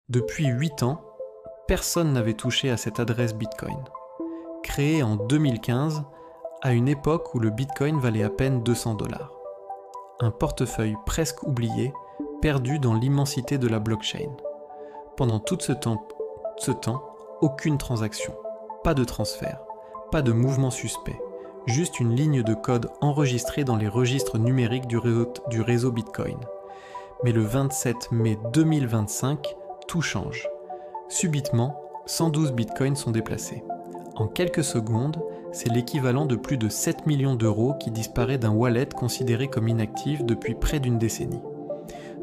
Depuis 8 ans, personne n'avait touché à cette adresse Bitcoin. Créée en 2015, à une époque où le Bitcoin valait à peine 200 $. Un portefeuille presque oublié, perdu dans l'immensité de la blockchain. Pendant tout ce temps, aucune transaction, pas de transfert, pas de mouvement suspect, juste une ligne de code enregistrée dans les registres numériques du réseau Bitcoin. Mais le 27 mai 2025, tout change. Subitement, 112 bitcoins sont déplacés. En quelques secondes, c'est l'équivalent de plus de 7 millions d'euros qui disparaît d'un wallet considéré comme inactif depuis près d'une décennie.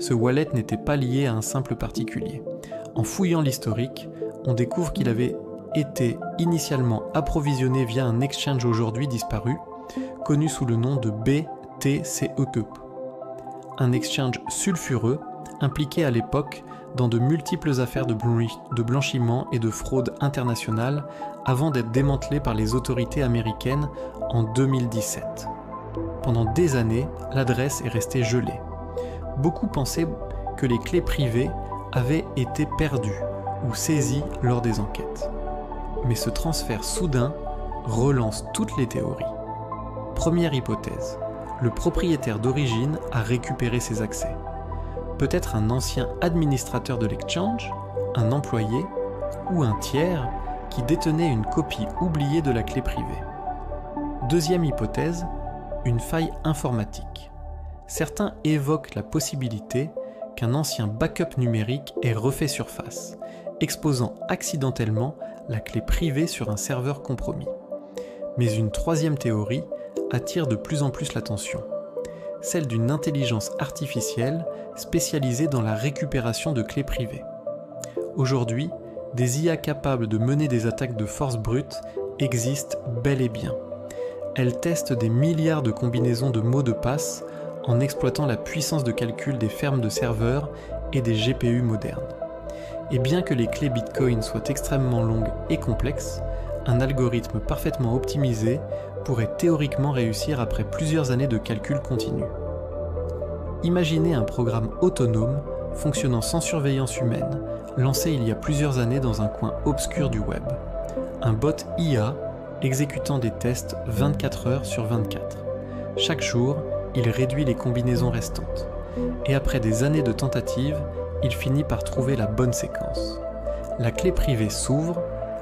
Ce wallet n'était pas lié à un simple particulier. En fouillant l'historique, on découvre qu'il avait été initialement approvisionné via un exchange aujourd'hui disparu, connu sous le nom de BTCE. Un exchange sulfureux, impliqué à l'époque dans de multiples affaires de blanchiment et de fraude internationale avant d'être démantelé par les autorités américaines en 2017. Pendant des années, l'adresse est restée gelée. Beaucoup pensaient que les clés privées avaient été perdues ou saisies lors des enquêtes. Mais ce transfert soudain relance toutes les théories. Première hypothèse, le propriétaire d'origine a récupéré ses accès. Peut-être un ancien administrateur de l'exchange, un employé ou un tiers qui détenait une copie oubliée de la clé privée. Deuxième hypothèse, une faille informatique. Certains évoquent la possibilité qu'un ancien backup numérique ait refait surface, exposant accidentellement la clé privée sur un serveur compromis. Mais une troisième théorie attire de plus en plus l'attention, celle d'une intelligence artificielle spécialisée dans la récupération de clés privées. Aujourd'hui, des IA capables de mener des attaques de force brute existent bel et bien. Elles testent des milliards de combinaisons de mots de passe en exploitant la puissance de calcul des fermes de serveurs et des GPU modernes. Et bien que les clés Bitcoin soient extrêmement longues et complexes, un algorithme parfaitement optimisé pourrait théoriquement réussir après plusieurs années de calcul continu. Imaginez un programme autonome fonctionnant sans surveillance humaine, lancé il y a plusieurs années dans un coin obscur du web. Un bot IA exécutant des tests 24 heures sur 24. Chaque jour, il réduit les combinaisons restantes. Et après des années de tentatives, il finit par trouver la bonne séquence. La clé privée s'ouvre,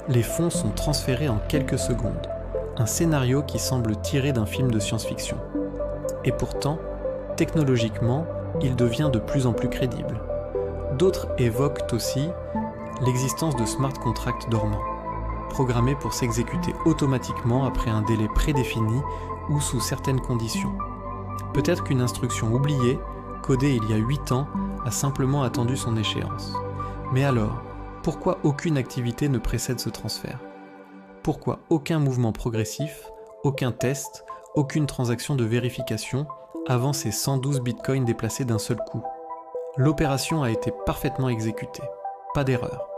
les fonds sont transférés en quelques secondes. Un scénario qui semble tiré d'un film de science-fiction. Et pourtant, technologiquement, il devient de plus en plus crédible. D'autres évoquent aussi l'existence de smart contracts dormants, programmés pour s'exécuter automatiquement après un délai prédéfini ou sous certaines conditions. Peut-être qu'une instruction oubliée, codée il y a 8 ans, a simplement attendu son échéance. Mais alors, pourquoi aucune activité ne précède ce transfert ? Pourquoi aucun mouvement progressif, aucun test, aucune transaction de vérification avant ces 112 bitcoins déplacés d'un seul coup ? L'opération a été parfaitement exécutée. Pas d'erreur,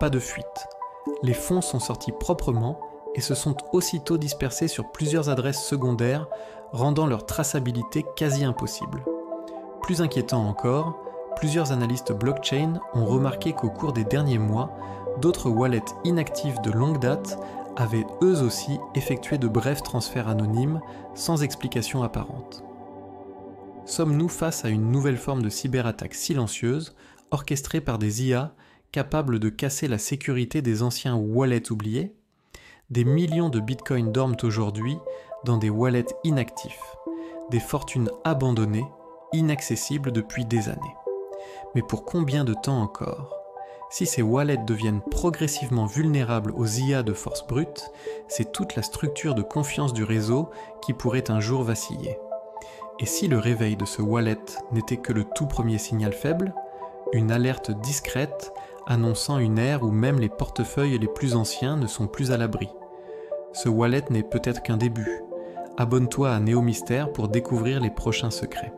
pas de fuite. Les fonds sont sortis proprement et se sont aussitôt dispersés sur plusieurs adresses secondaires, rendant leur traçabilité quasi impossible. Plus inquiétant encore, plusieurs analystes blockchain ont remarqué qu'au cours des derniers mois, d'autres wallets inactifs de longue date avaient eux aussi effectué de brefs transferts anonymes sans explication apparente. Sommes-nous face à une nouvelle forme de cyberattaque silencieuse, orchestrée par des IA capables de casser la sécurité des anciens wallets oubliés ? Des millions de bitcoins dorment aujourd'hui dans des wallets inactifs, des fortunes abandonnées, inaccessibles depuis des années. Mais pour combien de temps encore ? Si ces wallets deviennent progressivement vulnérables aux IA de force brute, c'est toute la structure de confiance du réseau qui pourrait un jour vaciller. Et si le réveil de ce wallet n'était que le tout premier signal faible, une alerte discrète annonçant une ère où même les portefeuilles les plus anciens ne sont plus à l'abri. Ce wallet n'est peut-être qu'un début. Abonne-toi à Néo Mystère pour découvrir les prochains secrets.